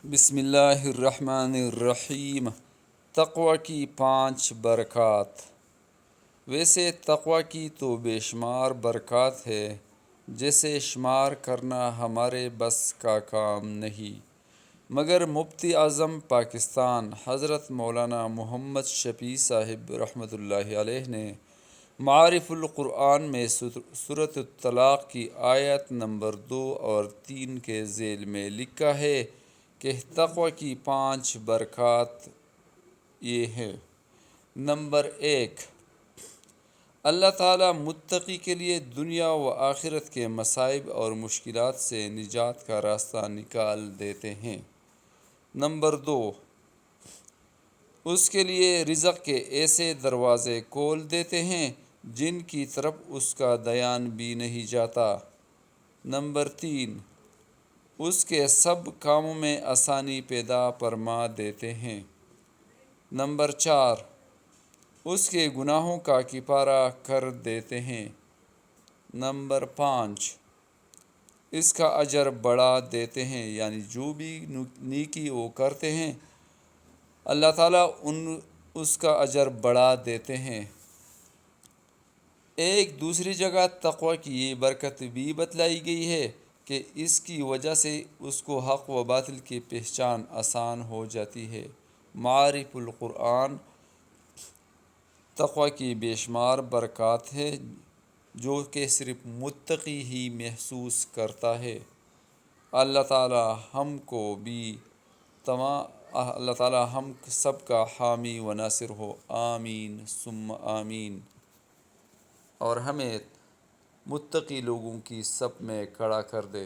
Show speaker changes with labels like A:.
A: بسم اللہ الرحمن الرحیم۔ تقوی کی 5 برکات۔ ویسے تقوی کی تو بے شمار برکات ہے جسے شمار کرنا ہمارے بس کا کام نہیں، مگر مفتی اعظم پاکستان حضرت مولانا محمد شفیع صاحب رحمۃ اللہ علیہ نے معارف القرآن میں سورۃ الطلاق کی آیت نمبر 2 اور 3 کے ذیل میں لکھا ہے کہ تقوی کی 5 برکات یہ ہیں۔ نمبر 1، اللہ تعالیٰ متقی کے لیے دنیا و آخرت کے مصائب اور مشکلات سے نجات کا راستہ نکال دیتے ہیں۔ نمبر 2، اس کے لیے رزق کے ایسے دروازے کھول دیتے ہیں جن کی طرف اس کا دھیان بھی نہیں جاتا۔ نمبر 3، اس کے سب کاموں میں آسانی پیدا فرما دیتے ہیں۔ نمبر 4، اس کے گناہوں کا کفارہ کر دیتے ہیں۔ نمبر 5، اس کا اجر بڑھا دیتے ہیں، یعنی جو بھی نیکی وہ کرتے ہیں اللہ تعالیٰ اس کا اجر بڑھا دیتے ہیں۔ ایک دوسری جگہ تقوی کی یہ برکت بھی بتلائی گئی ہے کہ اس کی وجہ سے اس کو حق و باطل کی پہچان آسان ہو جاتی ہے۔ معارف القرآن تقوی کی بے شمار برکات ہے جو کہ صرف متقی ہی محسوس کرتا ہے۔ اللہ تعالی ہم سب کا حامی و ناصر ہو، آمین ثم آمین، اور ہمیں متقی لوگوں کی صف میں کھڑا کر دے۔